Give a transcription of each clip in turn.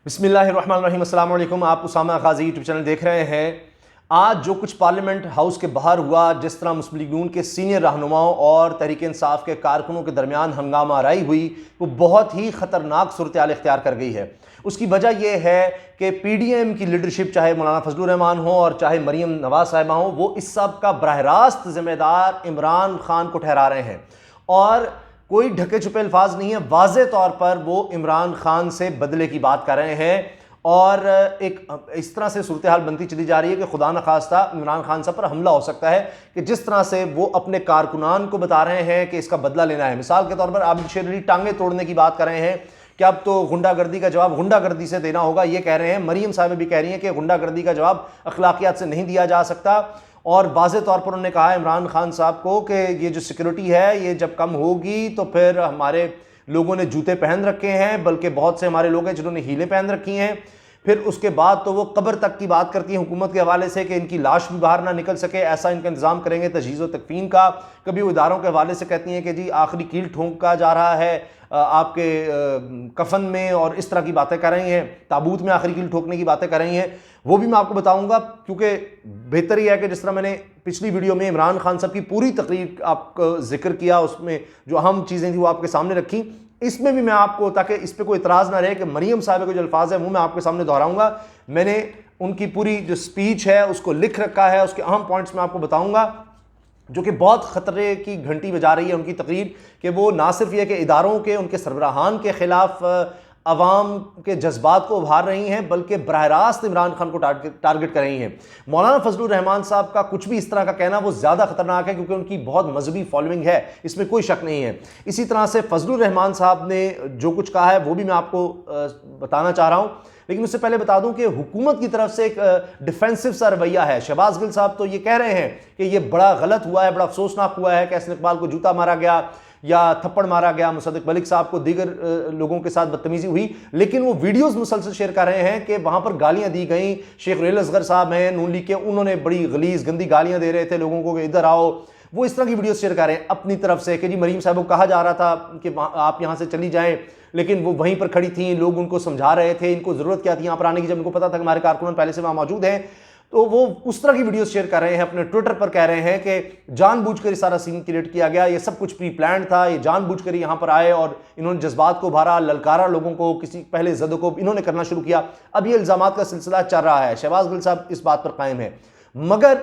बिस्मिल्लाहिर्रहमानिर्रहीम। अस्सलाम वालेकुम। आप उसामा गाजी यूट्यूब चैनल देख रहे हैं। आज जो कुछ पार्लियामेंट हाउस के बाहर हुआ, जिस तरह मुस्लिम लीग नून के सीनियर रहनुमाओं और तहरीक इंसाफ के कारकुनों के दरमियान हंगामा आराई हुई, वो बहुत ही ख़तरनाक सूरत हाल इख्तियार कर गई है। उसकी वजह यह है कि PDM की लीडरशिप, चाहे मौलाना फजलुर रहमान हो और चाहे मरीम नवाज साहिबा हो, वो इस सब का बराह रास्त जिम्मेदार इमरान खान को ठहरा रहे हैं। और कोई ढके छुपे अल्फाज नहीं है, वाज़े तौर पर वो इमरान खान से बदले की बात कर रहे हैं। और एक इस तरह से सूरत हाल बनती चली जा रही है कि खुदा न खास्ता इमरान खान साहब पर हमला हो सकता है, कि जिस तरह से वो अपने कारकुनान को बता रहे हैं कि इसका बदला लेना है। मिसाल के तौर पर आबिद शेर अली टांगे तोड़ने की बात कर रहे हैं कि अब तो गुंडागर्दी का जवाब गुंडागर्दी से देना होगा, ये कह रहे हैं। मरीम साहब भी कह रही हैं कि गुंडागर्दी का जवाब अखलाकियात से नहीं दिया जा सकता। और वाज़े तौर पर उन्होंने कहा इमरान खान साहब को कि ये जो सिक्योरिटी है ये जब कम होगी तो फिर हमारे लोगों ने जूते पहन रखे हैं, बल्कि बहुत से हमारे लोग हैं जिन्होंने हीलें पहन रखी हैं। फिर उसके बाद तो वो कब्र तक की बात करती है हुकूमत के हवाले से कि इनकी लाश भी बाहर ना निकल सके, ऐसा इनका इंतज़ाम करेंगे तजहीज़ व तकफीन का। कभी वो इदारों के हवाले से कहती हैं कि जी आखिरी कील ठोंका जा रहा है आपके कफन में, और इस तरह की बातें कर रही हैं। ताबूत में आखिरी कील ठोकने की बातें कर रही हैं। वो भी मैं आपको बताऊंगा, क्योंकि बेहतर ही है कि जिस तरह मैंने पिछली वीडियो में इमरान खान साहब की पूरी तकरीर आपको जिक्र किया, उसमें जो अहम चीज़ें थी वो आपके सामने रखी, इसमें भी मैं आपको, ताकि इस पर कोई इतराज़ ना रहे, कि मरीम साहब के जो अल्फाज है वो मैं आपके सामने दोहराऊंगा। मैंने उनकी पूरी जो स्पीच है उसको लिख रखा है, उसके अहम पॉइंट्स मैं आपको बताऊंगा, जो कि बहुत ख़तरे की घंटी बजा रही है उनकी तकरीर, कि वो ना सिर्फ ये कि इदारों के, उनके सरबराहान के ख़िलाफ़ अवाम के जज्बात को उभार रही हैं, बल्कि बराह रास्त इमरान खान को टारगेट कर रही हैं। मौलाना फजलुर रहमान साहब का कुछ भी इस तरह का कहना वो ज़्यादा ख़तरनाक है, क्योंकि उनकी बहुत मजहबी फॉलोइंग है, इसमें कोई शक नहीं है। इसी तरह से फजलुर रहमान साहब ने जो कुछ कहा है वो भी मैं आपको बताना चाह रहा हूँ। लेकिन उससे पहले बता दूं कि हुकूमत की तरफ से एक डिफेंसिव सा रवैया है। शहबाज गिल साहब तो ये कह रहे हैं कि ये बड़ा गलत हुआ है, बड़ा अफसोसनाक हुआ है कि हसन इकबाल को जूता मारा गया या थप्पड़ मारा गया, मुसद्दिक मलिक साहब को दीगर लोगों के साथ बदतमीजी हुई। लेकिन वो वीडियोस मुसलसल शेयर कर रहे हैं कि वहां पर गालियां दी गई। शेख रेल असगर साहब हैं नून लीग के, उन्होंने बड़ी गलीज गंदी गालियां दे रहे थे लोगों को कि इधर आओ। वो इस तरह की वीडियो शेयर कर रहे हैं अपनी तरफ से कि जी मरीम साहब को कहा जा रहा था कि आप यहाँ से चली जाएं, लेकिन वो वहीं पर खड़ी थी, लोग उनको समझा रहे थे, इनको ज़रूरत क्या थी यहाँ पर आने की, जब इनको पता था कि हमारे कारकुन पहले से वहाँ मौजूद हैं। तो वो उस तरह की वीडियो शेयर कर रहे हैं अपने ट्विटर पर, कह रहे हैं कि जानबूझकर ये सारा सीन क्रिएट किया गया, ये सब कुछ प्री प्लान था, ये जानबूझकर यहाँ पर आए और इन्होंने जज्बात को उभारा, ललकारा लोगों को, किसी पहले जद को इन्होंने करना शुरू किया। अब ये इल्ज़ामात का सिलसिला चल रहा है। शहबाज गिल साहब इस बात पर कायम है, मगर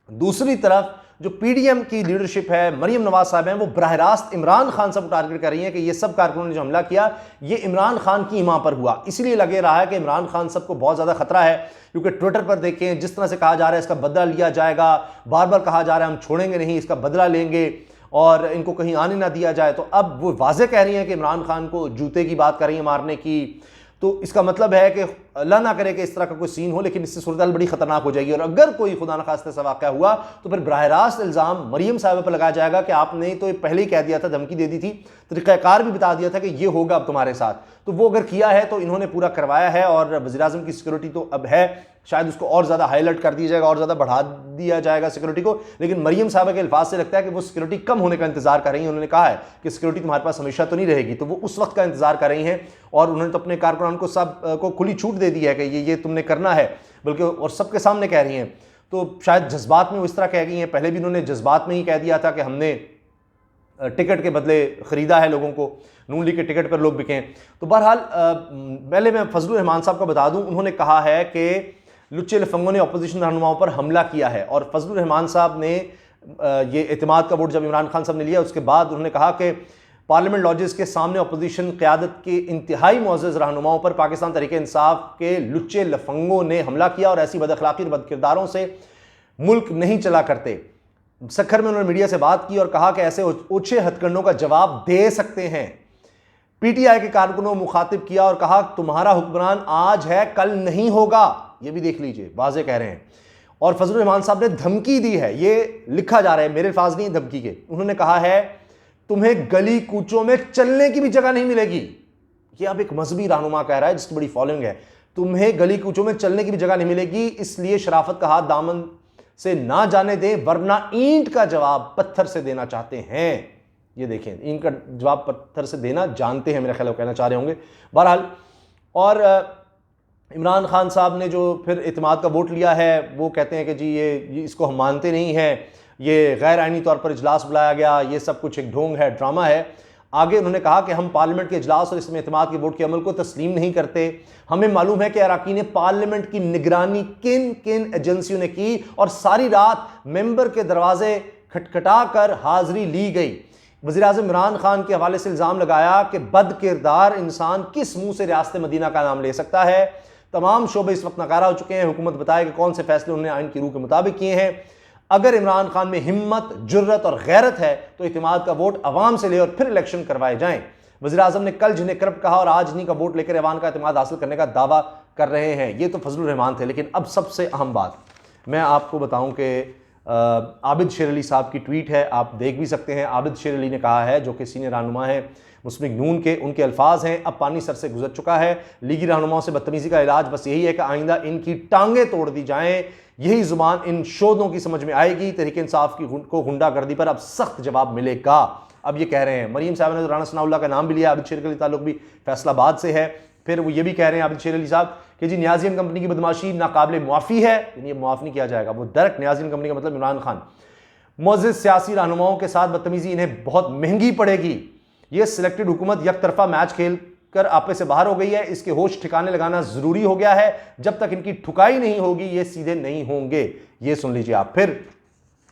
दूसरी तरफ जो PDM की लीडरशिप है, मरीम नवाज साहब हैं, वो बराह रास्त इमरान खान साहब को टारगेट कर रही हैं कि ये सब कारकुनों ने जो हमला किया ये इमरान खान की इमाम पर हुआ। इसलिए लगे रहा है कि इमरान खान साहब को बहुत ज़्यादा खतरा है, क्योंकि ट्विटर पर देखें जिस तरह से कहा जा रहा है इसका बदला लिया जाएगा, बार बार कहा जा रहा है हम छोड़ेंगे नहीं, इसका बदला लेंगे और इनको कहीं आने ना दिया जाए। तो अब वो वाज़े कह रही हैं कि इमरान खान को जूते की बात कर रही है, मारने की। तो इसका मतलब है कि अल्लाह ना करे कि इस तरह का कोई सीन हो, लेकिन इससे सूरत बड़ी खतरनाक हो जाएगी। और अगर कोई खुदा न खास्ते ऐसा वाक़या हुआ तो फिर बराह रास्त इल्ज़ाम मरीम साहब पर लगाया जाएगा कि आपने तो पहले ही कह दिया था, धमकी दे दी थी, तरीक़ाकार भी बता दिया था कि ये होगा अब तुम्हारे साथ। तो वो अगर किया है तो इन्होंने पूरा करवाया है। और वज़ीर-ए-आज़म की सिक्योरिटी तो अब है, शायद उसको और ज़्यादा हाईलाइट कर दिया जाएगा और ज़्यादा बढ़ा दिया जाएगा सिक्योरिटी को। लेकिन मरीम साहब के अल्फाज से लगता है कि वो सिक्योरिटी कम होने का इंतजार कर रही हैं। उन्होंने कहा है कि सिक्योरिटी तुम्हारे पास हमेशा तो नहीं रहेगी, तो वो उस वक्त का इंतजार कर रही हैं। और उन्होंने तो अपने कारकुनान को सब को खुली छूट दे दी है कि ये तुमने करना है, बल्कि और सबके सामने कह रही हैं। तो शायद जज्बात में वो इस तरह कह गई हैं। पहले भी उन्होंने जज्बात में ही कह दिया था कि हमने टिकट के बदले ख़रीदा है लोगों को, नून लीग के टिकट पर लोग बिकें। तो बहरहाल पहले मैं फजलुर रहमान साहब को बता दूं, उन्होंने कहा है कि लुच्चे लफंगों ने अपोजिशन रहनुमाओं पर हमला किया है। और फजलुर रहमान साहब ने ये एतमाद का वोट जब इमरान खान साहब ने लिया, उसके बाद उन्होंने कहा कि पार्लियामेंट लॉजेस के सामने अपोजिशन क़यादत के इंतहाई मुअज़्ज़ज़ रहनुमाओं पर पाकिस्तान तहरीक इंसाफ के लुच्चे लफंगों ने हमला किया और ऐसी बदअखलाक़ी और बदकिरदारों से मुल्क नहीं चला करते। सखर में उन्होंने मीडिया से बात की और कहा कि ऐसे ओछे हथकंडों का जवाब दे सकते हैं। PTI के कारकुनों मुखातिब किया और कहा तुम्हारा हुक्मरान आज है कल नहीं होगा, ये भी देख लीजिए, वाज़े कह रहे हैं। और फजलुर रहमान साहब ने धमकी दी है, ये लिखा जा रहा है, मेरे अल्फाज नहीं धमकी के। उन्होंने कहा है तुम्हें गली कूचों में चलने की भी जगह नहीं मिलेगी। ये अब एक मजहबी रहनुमा कह रहा है जिसकी बड़ी फॉलोइंग है, तुम्हें गली कूचों में चलने की भी जगह नहीं मिलेगी, इसलिए शराफत का हाथ दामन से ना जाने दें, वरना ईंट का जवाब पत्थर से देना चाहते हैं। ये देखें, ईंट का जवाब पत्थर से देना जानते हैं, मेरा ख्याल वो कहना चाह रहे होंगे। बहरहाल और इमरान खान साहब ने जो फिर इत्मीनाद का वोट लिया है, वो कहते हैं कि जी ये इसको हम मानते नहीं हैं, ये गैर आइनी तौर पर इजलास बुलाया गया, ये सब कुछ एक ढोंग है, ड्रामा है। आगे उन्होंने कहा कि हम पार्लियामेंट के इजलास और इसमें इत्मीनाद के वोट के अमल को तस्लीम नहीं करते। हमें मालूम है कि अरकान पार्लियामेंट की निगरानी किन किन एजेंसियों ने की और सारी रात मेंबर के दरवाजे खटखटा कर हाजिरी ली गई। वज़ीर-ए-आज़म इमरान खान के हवाले से इल्ज़ाम लगाया कि बद किरदार इंसान किस मुंह से रियासत मदीना का नाम ले सकता है। तमाम शोबे इस वक्त नाकारा हो चुके हैं। हुकूमत बताए कि कौन से फैसले उन्होंने आइन की रूह के मुताबिक किए हैं। अगर इमरान खान में हिम्मत, जुर्रत और गैरत है तो इत्मीनाद का वोट अवाम से ले और फिर इलेक्शन करवाए जाएं। वज़ीर-ए-आज़म ने कल जिन्हें करप्ट कहा और आज इन्हीं का वोट लेकर ऐवान का इत्मीनाद हासिल करने का दावा कर रहे हैं। ये तो फजलुर रहमान थे। लेकिन अब सबसे अहम बात मैं आपको बताऊं कि आबिद शेर अली साहब की ट्वीट है, आप देख भी सकते हैं। आबिद शेर अली ने कहा है, जो कि सीनियर रहनुमा है मुस्लिम लीग नून के, उनके अल्फाज हैं, अब पानी सर से गुजर चुका है। लीगी रहनुमाओं से बदतमीजी का इलाज बस यही है कि आइंदा इनकी टांगें तोड़ दी जाएं। यही जुबान इन शोधों की समझ में आएगी। तहरीक इंसाफ को गुंडागर्दी पर अब सख्त जवाब मिलेगा। अब ये कह रहे हैं, मरीम साहब ने तो राना सनाउल्लाह का नाम भी लिया। आबिद शेर अली ताल्लुक भी फैसलाबाद से है। फिर वो ये भी कह रहे हैं आबिद शेर अली साहब कि जी नियाज़ियन कंपनी की बदमाशी नाकाबिले मुआफ़ी है, यानी ये मुआफ़ नहीं किया जाएगा। वो डायरेक्ट नियाज़ियन कंपनी का मतलब इमरान खान। मुअज़्ज़िज़ सियासी रहनुमाओं के साथ बदतमीजी इन्हें बहुत महंगी पड़ेगी। ये सिलेक्टेड हुकूमत एक तरफा मैच खेल कर आपे से बाहर हो गई है। इसके होश ठिकाने लगाना ज़रूरी हो गया है। जब तक इनकी ठुकाई नहीं होगी ये सीधे नहीं होंगे। ये सुन लीजिए आप। फिर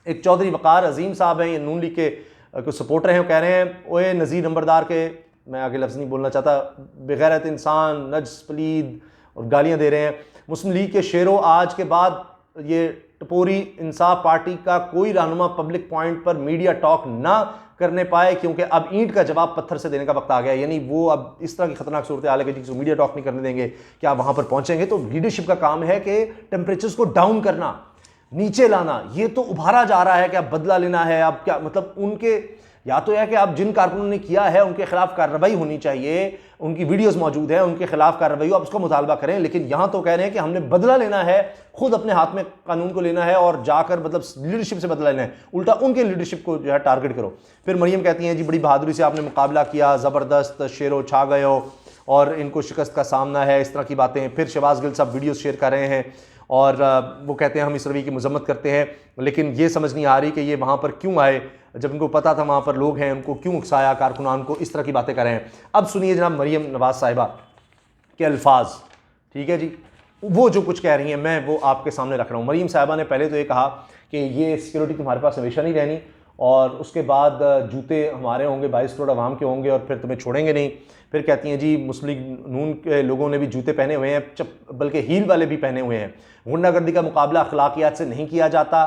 एक चौधरी वक़ार अजीम साहब हैं, ये नून लीग के कुछ सपोर्टर हैं, वो कह रहे हैं ओए नज़ीर नंबरदार के, मैं आगे लफ्ज़ नहीं बोलना चाहता, बेगैरत इंसान, नज्स, पलीद और गालियाँ दे रहे हैं। मुस्लिम लीग के शेरों, आज के बाद ये टपोरी इंसाफ पार्टी का कोई रहनुमा पब्लिक पॉइंट पर मीडिया टॉक ना करने पाए, क्योंकि अब ईंट का जवाब पत्थर से देने का वक्त आ गया। यानी वो अब इस तरह की खतरनाक सूरत हाल है कि जिसको मीडिया टॉक नहीं करने देंगे, क्या वहाँ पर पहुँचेंगे? तो लीडरशिप का काम है कि टेम्परेचर्स को डाउन करना, नीचे लाना। ये तो उभारा जा रहा है कि अब बदला लेना है। अब क्या मतलब, उनके या तो यह कि आप जिन कारकुनों ने किया है उनके खिलाफ कार्रवाई होनी चाहिए, उनकी वीडियोस मौजूद हैं, उनके खिलाफ कार्रवाई हो, आप उसका मुतालबा करें। लेकिन यहां तो कह रहे हैं कि हमने बदला लेना है, खुद अपने हाथ में कानून को लेना है और जाकर मतलब लीडरशिप से बदला लेना है। उल्टा उनके लीडरशिप को जो है टारगेट करो। फिर मरियम कहती हैं जी बड़ी बहादुरी से आपने मुकाबला किया, ज़बरदस्त, शेरो छा गए हो और इनको शिकस्त का सामना है, इस तरह की बातें। फिर शहबाज गिल साहब वीडियो शेयर कर रहे हैं और वो कहते हैं हम इस रवैये की मजम्मत करते हैं, लेकिन ये समझ नहीं आ रही कि ये वहाँ पर क्यों आए, जब इनको पता था वहाँ पर लोग हैं, उनको क्यों उकसाया, कारकुनान को, इस तरह की बातें कर रहे हैं। अब सुनिए जनाब मरियम नवाज़ साहिबा के अल्फाज, ठीक है जी, वो जो कुछ कह रही हैं मैं वो आपके सामने रख रहा हूँ। मरियम साहिबा ने पहले तो ये कहा कि ये सिक्योरिटी तुम्हारे पास हमेशा नहीं रहनी, और उसके बाद जूते हमारे होंगे, 22 करोड़ आवाम के होंगे और फिर तुम्हें छोड़ेंगे नहीं। फिर कहती हैं जी मुस्लिम नून के लोगों ने भी जूते पहने हुए हैं, बल्कि हील वाले भी पहने हुए हैं। गुंडागर्दी का मुकाबला अखलाकियात से नहीं किया जाता,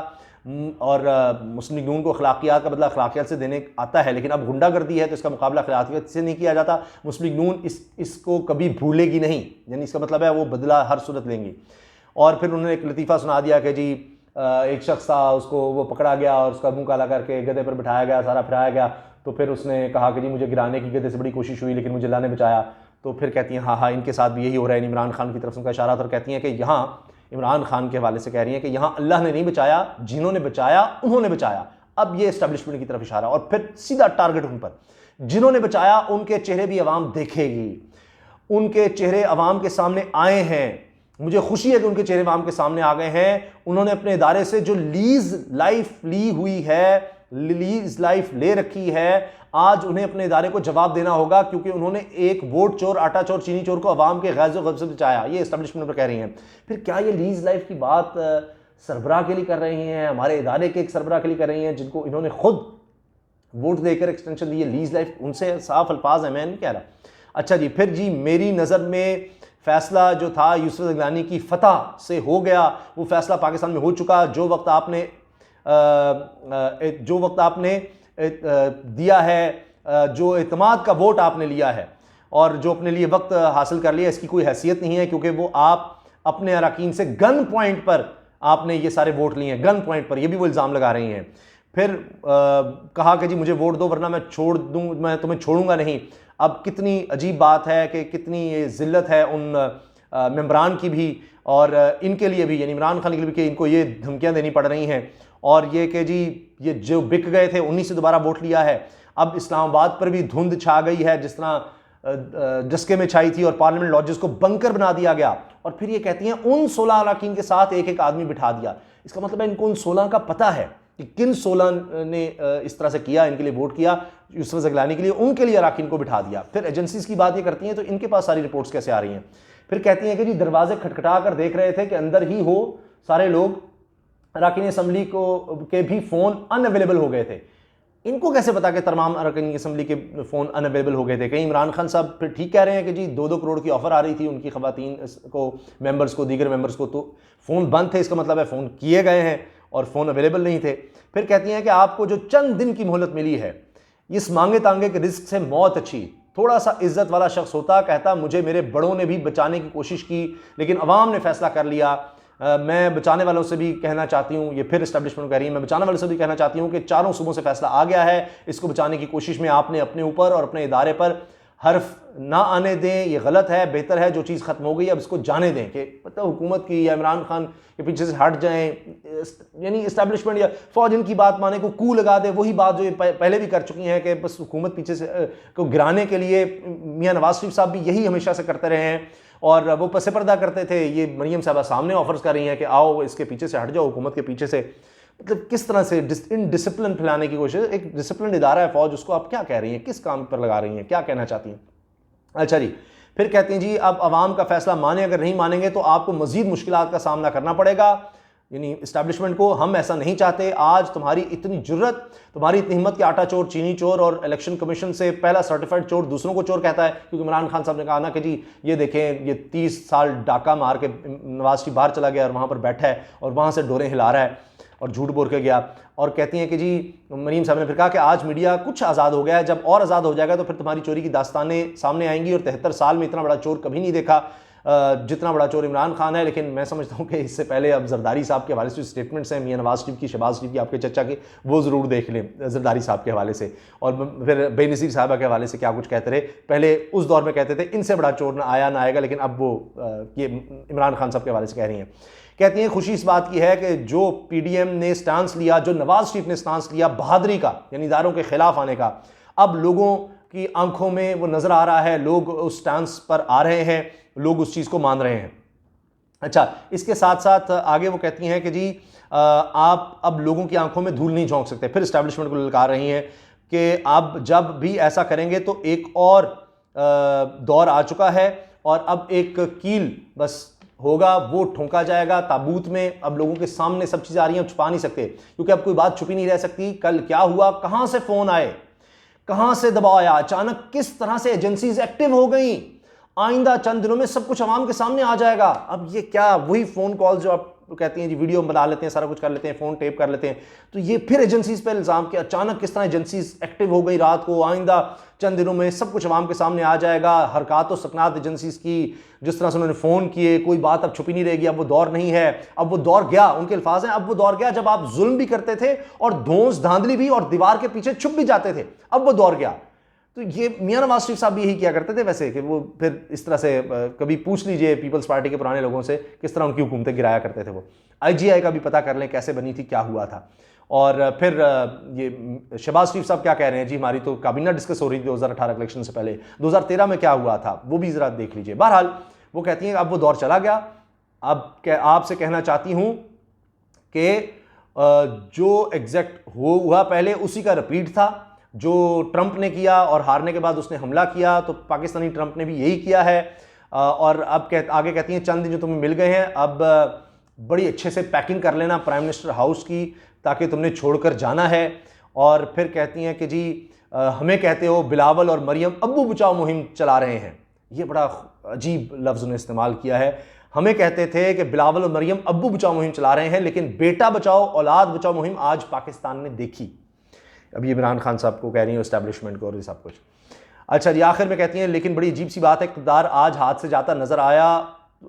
और मुस्लिम नून को अखलाकियात का बदला अखलाकियात से देने आता है, लेकिन अब गुंडागर्दी है तो इसका मुकाबला अखलाकियात से नहीं किया जाता। मुस्लिम नून इसको कभी भूलेगी नहीं, यानी इसका मतलब है वो बदला हर सूरत लेंगी। और फिर उन्होंने एक लतीफ़ा सुना दिया कि जी एक शख्स था, उसको वो पकड़ा गया और उसका मुंह काला करके गधे पर बिठाया गया, सारा फिराया गया। तो फिर उसने कहा कि जी मुझे गिराने की गधे से बड़ी कोशिश हुई लेकिन मुझे अल्लाह ने बचाया। तो फिर कहती हैं हाँ इनके साथ भी यही हो रहा है। इमरान खान की तरफ से उनका इशारा था और कहती हैं कि यहाँ इमरान खान के हवाले से कह रही हैं कि यहाँ अल्लाह ने नहीं बचाया, जिन्होंने बचाया उन्होंने बचाया। अब ये इस्टेब्लिशमेंट की तरफ इशारा, और फिर सीधा टारगेट उन पर। जिन्होंने बचाया उनके चेहरे भी अवाम देखेगी, उनके चेहरे अवाम के सामने आए हैं। मुझे खुशी है कि उनके चेहरे अवाम के सामने आ गए हैं। उन्होंने अपने इदारे से जो लीज लाइफ ली हुई है, लीज लाइफ ले रखी है, आज उन्हें अपने इदारे को जवाब देना होगा, क्योंकि उन्होंने एक वोट चोर, आटा चोर, चीनी चोर को अवाम के गैज़ो गज़ब से बचाया। ये एस्टेब्लिशमेंट पर कह रही हैं। फिर क्या ये लीज लाइफ की बात सरबराह के लिए कर रही हैं, हमारे इदारे के एक सरबराह के लिए कर रही हैं, जिनको इन्होंने खुद वोट देकर एक्सटेंशन दी है लीज लाइफ? उनसे साफ अल्फाज है, मैं नहीं कह रहा। अच्छा जी, फिर जी मेरी नज़र में फैसला जो था यूसुफ ज़गलानी की फतह से हो गया, वो फैसला पाकिस्तान में हो चुका। जो वक्त आपने दिया है, जो इत्मीनाद का वोट आपने लिया है और जो अपने लिए वक्त हासिल कर लिया, इसकी कोई हैसियत नहीं है, क्योंकि वो आप अपने अरकान से गन पॉइंट पर आपने ये सारे वोट लिए हैं, गन पॉइंट पर। ये भी वो इल्ज़ाम लगा रही हैं। फिर कहा कि जी मुझे वोट दो वरना मैं छोड़ दूँ, मैं तुम्हें छोड़ूंगा नहीं। अब कितनी अजीब बात है कि कितनी ज़िल्लत है उन मेंबरान की भी और इनके लिए भी, यानी इमरान खान के लिए भी, कि इनको ये धमकियां देनी पड़ रही हैं। और ये कि जी ये जो बिक गए थे उन्हीं से दोबारा वोट लिया है। अब इस्लामाबाद पर भी धुंध छा गई है, जिस तरह जस्के में छाई थी और पार्लियामेंट लॉजेस को बंकर बना दिया गया। और फिर ये कहती हैं उन 16 अरकान के साथ एक एक आदमी बिठा दिया। इसका मतलब है इनको उन 16 का पता है कि किन 16 ने इस तरह से किया, इनके लिए वोट किया यूसुफ ज़ग़लानी के लिए, उनके लिए अरकान को बिठा दिया। फिर एजेंसीज की बात ये करती हैं तो इनके पास सारी रिपोर्ट्स कैसे आ रही हैं। फिर कहती हैं कि जी दरवाजे खटखटा कर देख रहे थे कि अंदर ही हो सारे लोग, अरकान असम्बली को के भी फ़ोन अनअवेलेबल हो गए थे। इनको कैसे पता कि तमाम अरकान असम्बली के फ़ोन अनअवेलेबल हो गए थे? कहीं इमरान खान साहब फिर ठीक कह रहे हैं कि जी 2-2 करोड़ की ऑफ़र आ रही थी उनकी ख़वातीन को, मेंबर्स को, दीगर मेंबर्स को, तो फ़ोन बंद थे, इसका मतलब है फ़ोन किए गए हैं और फ़ोन अवेलेबल नहीं थे। फिर कहती हैं कि आपको जो चंद दिन की मोहलत मिली है, इस मांगे तांगे के रिस्क से मौत अच्छी। थोड़ा सा इज्जत वाला शख्स होता, कहता मुझे मेरे बड़ों ने भी बचाने की कोशिश की लेकिन अवाम ने फैसला कर लिया। मैं बचाने वालों से भी कहना चाहती हूँ, ये फिर इस्टेब्लिशमेंट कह रही है, मैं बचाने वालों से भी कहना चाहती हूँ कि चारों सूबों से फैसला आ गया है, इसको बचाने की कोशिश में आपने अपने ऊपर और अपने इदारे पर हर्फ ना आने दें, ये गलत है। बेहतर है जो चीज़ ख़त्म हो गई अब इसको जाने दें कि मतलब हुकूमत की या इमरान खान के पीछे से हट जाएं, यानी इस्टेब्लिशमेंट या फौज इनकी बात माने को कू लगा दे। वही बात जो पहले भी कर चुकी हैं कि बस हुकूमत पीछे से को गिराने के लिए मियाँ नवाज शरीफ साहब भी यही हमेशा से करते रहे हैं और वो पसे पर्दा करते थे। ये मरियम साहबा सामने ऑफर्स कर रही हैं कि आओ इसके पीछे से हट जाओ, हुकूमत के पीछे से। मतलब किस तरह से डिसिप्लिन फैलाने की कोशिश। एक डिसिप्लिन इदारा है फौज, उसको आप क्या कह रही हैं, किस काम पर लगा रही हैं, क्या कहना चाहती हैं? अच्छा जी, फिर कहती हैं जी अब अवाम का फैसला माने, अगर नहीं मानेंगे तो आपको मजीद मुश्किलात का सामना करना पड़ेगा, यानी इस्टेब्लिशमेंट को। हम ऐसा नहीं चाहते। आज तुम्हारी इतनी जुर्रत, तुम्हारी इतनी हिम्मत कि आटा चोर, चीनी चोर और इलेक्शन कमीशन से पहला सर्टिफाइड चोर दूसरों को चोर कहता है। क्योंकि इमरान खान साहब ने कहा ना कि जी ये देखें, ये 30 साल डाका मार के नवाज शरीफ बाहर चला गया और वहाँ पर बैठा है और वहाँ से डोरें हिला रहा है और झूठ बोल के गया। और कहती हैं कि जी मरीम साहब ने फिर कहा कि आज मीडिया कुछ आज़ाद हो गया है, जब और आज़ाद हो जाएगा तो फिर तुम्हारी चोरी की दास्तानें सामने आएंगी और 73 साल में इतना बड़ा चोर कभी नहीं देखा जितना बड़ा चोर इमरान खान है। लेकिन मैं समझता हूँ कि इससे पहले अब जरदारी साहब के हवाले से स्टेटमेंट्स हैं मियां नवाज शरीफ की, शहबाज शरीफ की, आपके चचा की, वो ज़रूर देख लें जरदारी साहब के हवाले से। और फिर बेनज़ीर साहबा के हवाले से क्या कुछ कहते रहे। पहले उस दौर में कहते थे इनसे बड़ा चोर ना आया ना आएगा, लेकिन अब वो ये इमरान खान साहब के हवाले से कह रही हैं। कहती हैं खुशी इस बात की है कि जो पीडीएम ने स्टांस लिया, जो नवाज शरीफ ने स्टांस लिया बहादुरी का, यानी इदारों के खिलाफ आने का, अब लोगों की आंखों में वो नज़र आ रहा है, लोग उस स्टांस पर आ रहे हैं, लोग उस चीज़ को मान रहे हैं। अच्छा, इसके साथ साथ आगे वो कहती हैं कि जी आप अब लोगों की आंखों में धूल नहीं झोंक सकते। फिर इस्टेब्लिशमेंट को ललकार रही हैं कि आप जब भी ऐसा करेंगे तो एक और दौर आ चुका है और अब एक कील बस होगा, वो ठोंका जाएगा ताबूत में। अब लोगों के सामने सब चीज़ें आ रही हैं, छुपा नहीं सकते क्योंकि अब कोई बात छुपी नहीं रह सकती। कल क्या हुआ, कहाँ से फ़ोन आए, कहाँ से दबाव आया, अचानक किस तरह से एजेंसीज एक्टिव हो गई, आइंदा चंद दिनों में सब कुछ आवाम के सामने आ जाएगा। अब ये क्या वही फ़ोन कॉल जो आप कहती हैं जी वीडियो बना लेते हैं, सारा कुछ कर लेते हैं, फ़ोन टेप कर लेते हैं, तो ये फिर एजेंसीज पे इल्ज़ाम कि अचानक किस तरह एजेंसीज एक्टिव हो गई रात को, आइंदा चंद दिनों में सब कुछ आवाम के सामने आ जाएगा। हरकत और सकनात एजेंसीज की, जिस तरह से उन्होंने फ़ोन किए, कोई बात अब छुपी नहीं रहेगी। अब वो दौर नहीं है, अब वो दौर गया, उनके अल्फाज हैं, अब वो दौर गया जब आप जुल्म भी करते थे और धौंस धांधली भी और दीवार के पीछे छुप भी जाते थे, अब वो दौर गया। तो ये मियां नवाज शरीफ साहब भी यही किया करते थे वैसे, कि वो फिर इस तरह से कभी पूछ लीजिए पीपल्स पार्टी के पुराने लोगों से किस तरह उनकी हुकूमतें गिराया करते थे। वो IGI का भी पता कर लें कैसे बनी थी, क्या हुआ था। और फिर ये शहबाज शरीफ साहब क्या कह रहे हैं जी हमारी तो काबीना डिस्कस हो रही थी 2018 इलेक्शन से पहले, 2013 में क्या हुआ था वो भी ज़रा देख लीजिए। बहरहाल वो कहती हैं अब वो दौर चला गया। अब आपसे कहना चाहती हूँ कि जो एग्जैक्ट हुआ पहले उसी का रिपीट था जो ट्रंप ने किया, और हारने के बाद उसने हमला किया, तो पाकिस्तानी ट्रंप ने भी यही किया है। और अब आगे कहती हैं चंद दिन जो तुम्हें मिल गए हैं, अब बड़ी अच्छे से पैकिंग कर लेना प्राइम मिनिस्टर हाउस की, ताकि तुमने छोड़कर जाना है। और फिर कहती हैं कि जी हमें कहते हो बिलावल और मरियम अब्बू बचाओ मुहिम चला रहे हैं। ये बड़ा अजीब लफ्ज़ उन्होंने इस्तेमाल किया है। हमें कहते थे कि बिलावल और मरियम अब्बू बचाओ मुहिम चला रहे हैं, लेकिन बेटा बचाओ औलाद बचाओ मुहिम आज पाकिस्तान ने देखी। अभी इमरान खान साहब को कह रही है, इस्टेब्लिशमेंट को, और ये सब कुछ। अच्छा जी, आखिर में कहती हैं लेकिन बड़ी अजीब सी बात है, इक़्तिदार आज हाथ से जाता नजर आया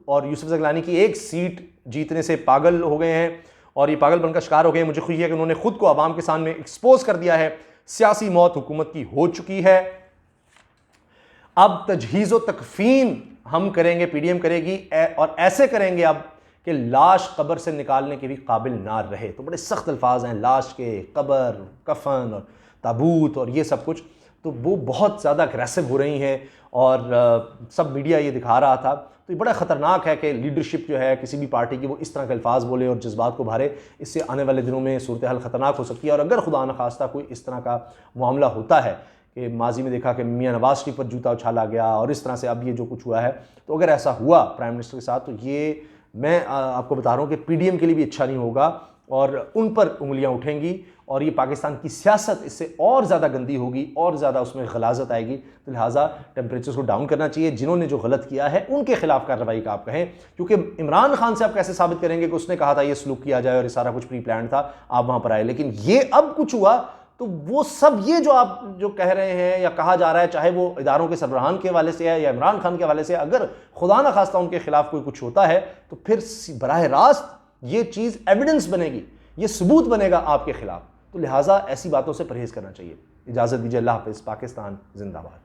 और यूसुफ ज़ग़लानी की एक सीट जीतने से पागल हो गए हैं और ये पागल बनकर शिकार हो गए हैं। मुझे खुशी है कि उन्होंने खुद को आवाम के सामने एक्सपोज कर दिया है। सियासी मौत हुकूमत की हो चुकी है, अब तजहीज़ व तकफीन हम करेंगे, PDM करेगी, और ऐसे करेंगे अब कि लाश कब्र से निकालने के भी काबिल ना रहे। तो बड़े सख्त अल्फाज हैं, लाश के, कब्र, कफन और ताबूत और ये सब कुछ। तो वो बहुत ज़्यादा अग्रेसिव हो रही हैं और सब मीडिया ये दिखा रहा था। तो ये बड़ा ख़तरनाक है कि लीडरशिप जो है किसी भी पार्टी की वो इस तरह के अल्फाज बोले और जज्बात को भारे। इससे आने वाले दिनों में सूरत हाल ख़तरनाक हो सकती है। और अगर खुदा न खास्ता कोई इस तरह का मामला होता है कि माजी में देखा कि मियां नवाज शरीफ पर जूता उछाला गया और इस तरह से अब ये जो कुछ हुआ है, तो अगर ऐसा हुआ प्राइम मिनिस्टर के साथ, तो ये मैं आपको बता रहा हूँ कि पीडीएम के लिए भी अच्छा नहीं होगा और उन पर उंगलियां उठेंगी और ये पाकिस्तान की सियासत इससे और ज़्यादा गंदी होगी और ज़्यादा उसमें गलाजत आएगी। तो लिहाजा टेम्परेचर्स को डाउन करना चाहिए। जिन्होंने जो गलत किया है उनके खिलाफ कार्रवाई का आप कहें, क्योंकि इमरान खान से आप कैसे साबित करेंगे कि उसने कहा था ये सलूक किया जाए और ये सारा कुछ प्री प्लान था, आप वहाँ पर आए। लेकिन ये अब कुछ हुआ तो वो सब ये जो आप जो कह रहे हैं या कहा जा रहा है, चाहे वो इदारों के सरबराहान के हवाले से है या इमरान खान के हवाले से, अगर खुदा न खास्ता उनके खिलाफ कोई कुछ होता है तो फिर बराह रास्त ये चीज़ एविडेंस बनेगी, ये सबूत बनेगा आपके खिलाफ। तो लिहाजा ऐसी बातों से परहेज़ करना चाहिए। इजाज़त दीजिए। अल्लाह हाफ़िज़। पाकिस्तान जिंदाबाद।